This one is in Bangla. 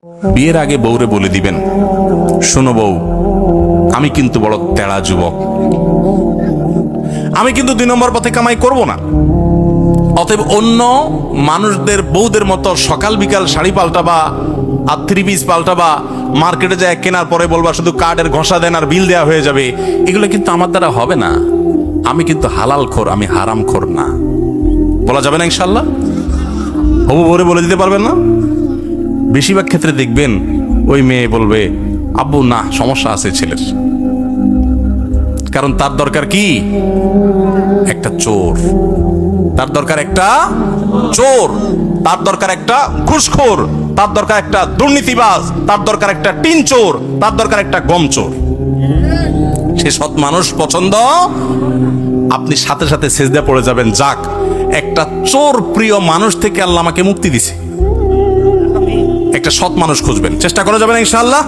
বিয়ের আগে বউরে বলে দিবেন, শোনো বউ, আমি কিন্তু বড় তেড়া যুবক, আমি কিন্তু 2 নম্বর পথে কামাই করব না। অতএব অন্য মানুষদের বউদের মতো সকাল বিকাল শাড়ি পাল্টাবা আর 3 পিস পাল্টাবা, মার্কেটে যায় কেনার পরে বলবা শুধু কার্ডের ঘষা দেন আর বিল দেওয়া হয়ে যাবে, এগুলো কিন্তু আমার দ্বারা হবে না। আমি কিন্তু হালাল খোর, আমি হারাম খোর না। বলা যাবে না ইনশাল্লাহ? হবু বউরে বলে দিতে পারবেন না? বেশিরভাগ ক্ষেত্রে দেখবেন ওই মেয়ে বলবে, আব্বু না, সমস্যা আছে ছেলের, কারণ তার দরকার কি? একটা চোর। তার দরকার একটা চোর, তার দরকার একটা ঘুষখোর, তার দরকার একটা দুর্নীতিবাজ, তার দরকার একটা টিন চোর, তার দরকার একটা গম চোর। সে সৎ মানুষ পছন্দ। আপনি সাথে সাথে সেজদা পড়ে যাবেন, যাক, একটা চোর প্রিয় মানুষ থেকে আল্লাহ আমাকে মুক্তি দিছে। একটা সৎ মানুষ খুঁজবেন, চেষ্টা করা যাবে না ইনশাআল্লাহ?